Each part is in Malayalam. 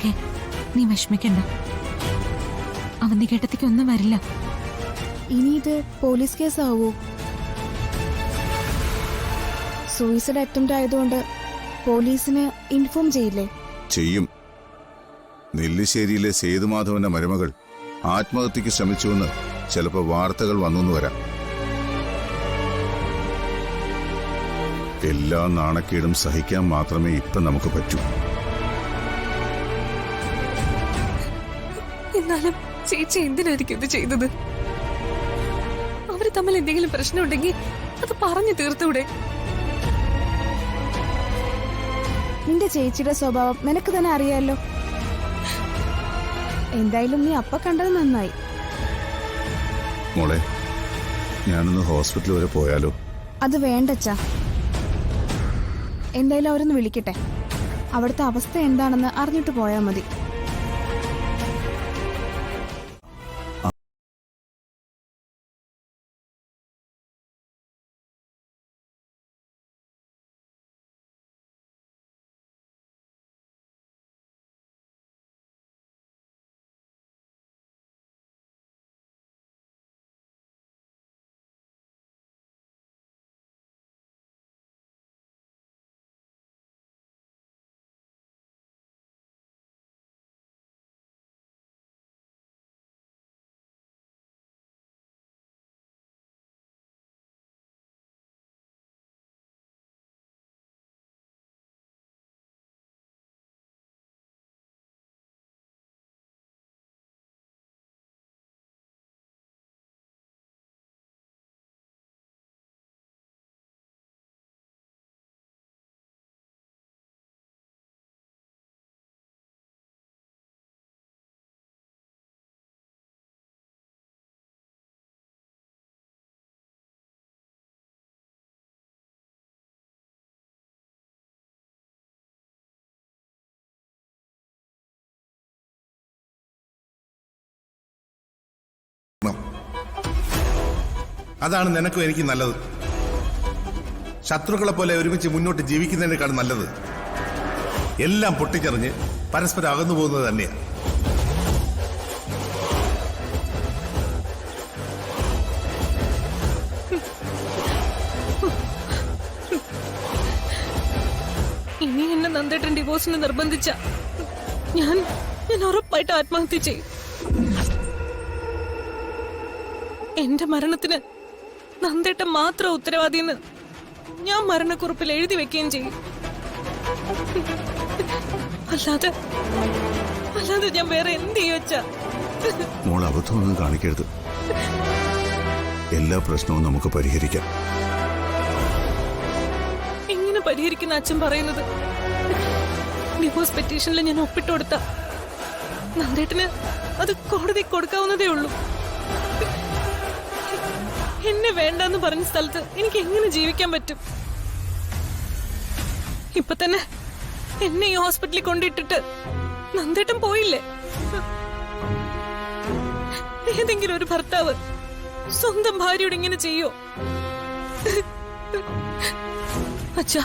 രേഖ, നീ വിഷമിക്കണ്ട. അവന്റെ കേട്ടത്തേക്ക് ഒന്നും വരില്ല. ഇനി ഇത് പോലീസ് കേസാവോ? സൂയിസൈഡ് അറ്റംപ്റ്റ് ആയതുകൊണ്ട് പോലീസിന് ഇൻഫോം ചെയ്യില്ലേ? ചെയ്യും. നെല്ലിശ്ശേരിയിലെ സേതുമാധവന്റെ മരുമകൾ ആത്മഹത്യക്ക് ശ്രമിച്ചുവെന്ന് ചിലപ്പോൾ വാർത്തകൾ വന്നു വരാം. എല്ലാ നാണക്കേടും സഹിക്കാൻ മാത്രമേ ഇപ്പൊ നമുക്ക് പറ്റൂ. എന്നാലും ചേച്ചി എന്തിനായിരിക്കും ഇത് ചെയ്തത്? അവര് തമ്മിൽ എന്തെങ്കിലും പ്രശ്നമുണ്ടെങ്കിൽ അത് പറഞ്ഞു തീർത്തൂടെ? നിന്റെ ചേച്ചിയുടെ സ്വഭാവം നിനക്ക് തന്നെ അറിയാലോ. എന്തായാലും നീ അപ്പ കണ്ടത് നന്നായി. മോളെ, ഞാനൊന്ന് ഹോസ്പിറ്റൽ വരെ പോയാലോ? അത് വേണ്ടച്ചാ. എന്തായാലും അവരൊന്ന് വിളിക്കട്ടെ. അവിടുത്തെ അവസ്ഥ എന്താണെന്ന് അറിഞ്ഞിട്ട് പോയാൽ മതി. അതാണ് നിനക്കും എനിക്ക് നല്ലത്. ശത്രുക്കളെ പോലെ ഒരുമിച്ച് മുന്നോട്ട് ജീവിക്കുന്നതിനേക്കാൾ നല്ലത് എല്ലാം പൊട്ടിച്ചെറിഞ്ഞ് പരസ്പരം അകന്നു പോകുന്നത് തന്നെയാണ്. ഇനി എന്നെ നന്ദേട്ടൻ ഡിവോഴ്സിന് നിർബന്ധിച്ച ഞാൻ ഉറപ്പായിട്ട് ആത്മഹത്യ ചെയ്യും. എന്റെ മരണത്തിന് നന്ദേട്ടൻ മാത്രം ഉത്തരവാദിയെന്ന് ഞാൻ മരണക്കുറിപ്പിൽ എഴുതി വെക്കുകയും ചെയ്യും. അല്ലാതെ ഞാൻ വേറെ എന്ത് ചെയ്യുവച്ചാ? മോൾ അബദ്ധമൊന്നും കാണിക്കരുത്. എല്ലാ പ്രശ്നവും നമുക്ക് പരിഹരിക്കാം. എങ്ങനെ പരിഹരിക്കുന്ന അച്ഛൻ പറയുന്നത്? ഡിവോഴ്സ് പെറ്റീഷനിൽ ഞാൻ ഒപ്പിട്ട് കൊടുത്ത നന്ദേട്ടന് അത് കോടതി കൊടുക്കാവുന്നതേ ഉള്ളൂ. എന്നെ വേണ്ടെന്ന് പറഞ്ഞ സ്ഥലത്ത് എനിക്ക് എങ്ങനെ ജീവിക്കാൻ പറ്റും? ഇപ്പൊ തന്നെ എന്നെ ഈ ഹോസ്പിറ്റലിൽ കൊണ്ടിട്ടിട്ട് നന്ദേട്ടൻ പോയില്ലേ? ഏതെങ്കിലും ഒരു ഭർത്താവ് സ്വന്തം ഭാര്യയോട് ഇങ്ങനെ ചെയ്യോ? അച്ഛാ,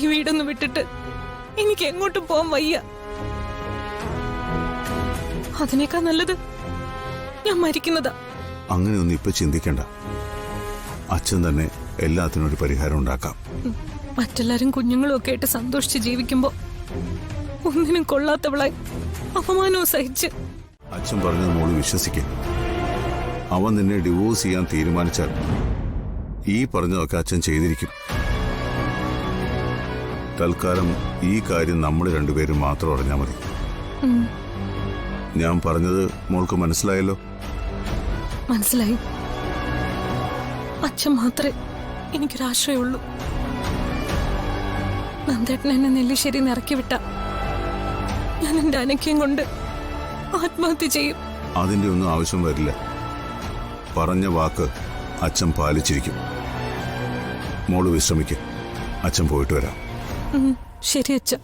ഈ വീടൊന്ന് വിട്ടിട്ട് എനിക്ക് എങ്ങോട്ടും പോവാൻ വയ്യ. അതിനേക്കാൾ നല്ലത് ഞാൻ മരിക്കുന്നതാ. അങ്ങനെയൊന്നും ഇപ്പൊ ചിന്തിക്കണ്ട. അച്ഛൻ തന്നെ എല്ലാത്തിനും ഒരു പരിഹാരം ഉണ്ടാക്കാം. മറ്റെല്ലാരും കുഞ്ഞുങ്ങളും ഒക്കെ ആയിട്ട് സന്തോഷിച്ച് ജീവിക്കുമ്പോ ഒന്നിനും കൊള്ളാത്തവളായി അപമാനവും സഹിച്ച്. അച്ഛൻ പറഞ്ഞത് മോള് വിശ്വസിക്കും. അവൻ നിന്നെ ഡിവോഴ്സ് ചെയ്യാൻ തീരുമാനിച്ചാൽ ഈ പറഞ്ഞതൊക്കെ അച്ഛൻ ചെയ്തിരിക്കും. തൽക്കാലം ഈ കാര്യം നമ്മൾ രണ്ടുപേരും മാത്രം അറിഞ്ഞാൽ മതി. ഞാൻ പറഞ്ഞത് മോൾക്ക് മനസ്സിലായല്ലോ? മനസ്സിലായി. അച്ഛൻ മാത്രമേ എനിക്കൊരാശ്രയമുള്ളൂ. നന്ദേട്ടൻ എന്നെ നെല്ലിശ്ശേരി ഇറക്കി വിട്ട ഞാൻ എന്റെ അനക്യം കൊണ്ട് ആത്മഹത്യ ചെയ്യും. അതിന്റെ ഒന്നും ആവശ്യം വരില്ല. പറഞ്ഞ വാക്ക് അച്ഛൻ പാലിച്ചിരിക്കും. മോള് വിശ്രമിക്ക്. അച്ഛൻ പോയിട്ട് വരാം. ശരി അച്ഛൻ.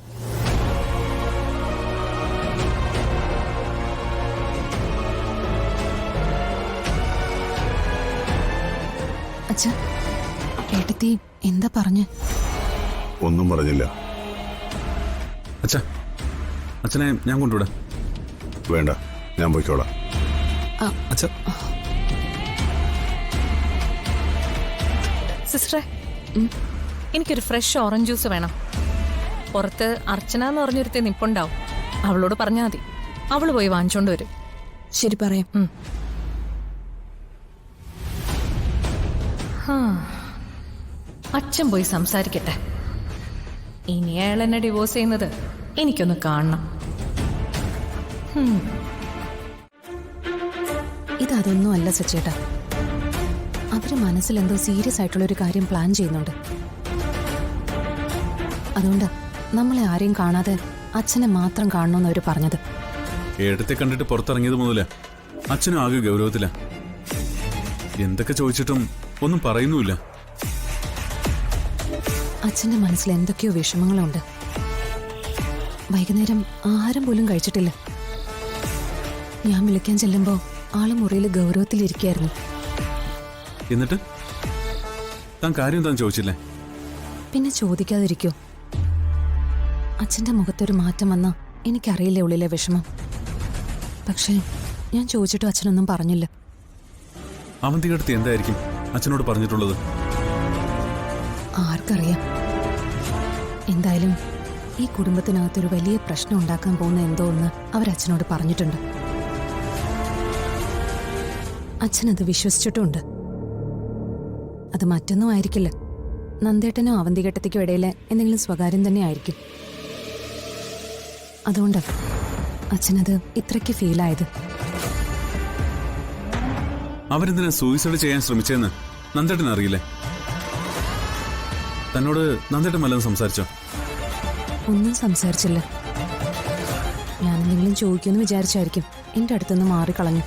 അച്ഛ, ഏട്ടത്തി എന്താ പറഞ്ഞ്? ഒന്നും പറഞ്ഞില്ല. അച്ഛാ, അച്ഛനെ ഞാൻ കൊണ്ടുവിടാം. വേണ്ട, ഞാൻ പോയിക്കോളാം. അച്ഛ സിസ്റ്ററെ, എനിക്കൊരു ഫ്രഷ് ഓറഞ്ച് ജ്യൂസ് വേണം. പുറത്ത് അർച്ചന എന്ന് പറഞ്ഞൊരുത്തെ നിപ്പുണ്ടാവും. അവളോട് പറഞ്ഞാൽ മതി, അവള് പോയി വാങ്ങിച്ചോണ്ട് വരും. ശരി, പറയാം. അച്ഛൻ പോയി സംസാരിക്കട്ടെ. ഇനി അയാൾ എന്നെ ഡിവോഴ്സ് ചെയ്യുന്നത് എനിക്കൊന്ന് കാണണം. ഇതൊന്നും അല്ല സച്ചേട്ടാ. അവര് മനസ്സിലെന്തോ സീരിയസ് ആയിട്ടുള്ളൊരു കാര്യം പ്ലാൻ ചെയ്യുന്നുണ്ട്. അതുകൊണ്ട് നമ്മളെ ആരെയും കാണാതെ അച്ഛനെ മാത്രം കാണണമെന്ന് അവര് പറഞ്ഞത്. ഏട്ടത്തെ കണ്ടിട്ട് പുറത്തിറങ്ങിയത് മുതലേ അച്ഛനും ആകെ ഗൗരവത്തില. എന്തൊക്കെ ചോദിച്ചിട്ടും ഒന്നും പറയുന്നുമില്ല. അച്ഛന്റെ മനസ്സിൽ എന്തൊക്കെയോ വിഷമങ്ങളുണ്ട്. വൈകുന്നേരം ആഹാരം പോലും കഴിച്ചിട്ടില്ല. ഞാൻ വിളിക്കാൻ ചെല്ലുമ്പോ ആള് മുറിയിൽ ഗൗരവത്തിലിരിക്കുകയായിരുന്നു. എന്നിട്ട് താൻ കാര്യം താൻ ചോദിച്ചില്ലേ? പിന്നെ ചോദിക്കാതിരിക്കോ? അച്ഛന്റെ മുഖത്തൊരു മാറ്റം വന്നാ എനിക്കറിയില്ല ഉള്ളിലെ വിഷമം. പക്ഷേ ഞാൻ ചോദിച്ചിട്ടും അച്ഛനൊന്നും പറഞ്ഞില്ല. അവന്തികടുത്ത് എന്തായിരിക്കും അച്ഛനോട് പറഞ്ഞിട്ടുള്ളത്? ആർക്കറിയാം. എന്തായാലും ഈ കുടുംബത്തിനകത്തൊരു വലിയ പ്രശ്നം ഉണ്ടാക്കാൻ പോകുന്ന എന്തോ എന്ന് അവരച്ഛനോട് പറഞ്ഞിട്ടുണ്ട്. അച്ഛനത് വിശ്വസിച്ചിട്ടുമുണ്ട്. അത് മറ്റൊന്നും ആയിരിക്കില്ല. നന്ദേട്ടനോ അവന്തികേട്ടത്തിക്കോ ഇടയിലെ എന്തെങ്കിലും സ്വകാര്യം തന്നെ ആയിരിക്കും. അതുകൊണ്ട് അച്ഛനത് ഇത്രയ്ക്ക് ഫീലായത്. അവരെന്തിനാ സൂയിസൈഡ് ചെയ്യാൻ ശ്രമിച്ചെന്ന് നന്ദേട്ടൻ അറിയില്ലേ? തന്നോട് നന്ദേട്ടൻ വല്ലതും സംസാരിച്ചോ? ഒന്നും സംസാരിച്ചില്ല. ഞാൻ എന്തെങ്കിലും ചോദിക്കുമെന്ന് വിചാരിച്ചായിരിക്കും എന്റെ അടുത്തുനിന്ന് മാറിക്കളഞ്ഞു.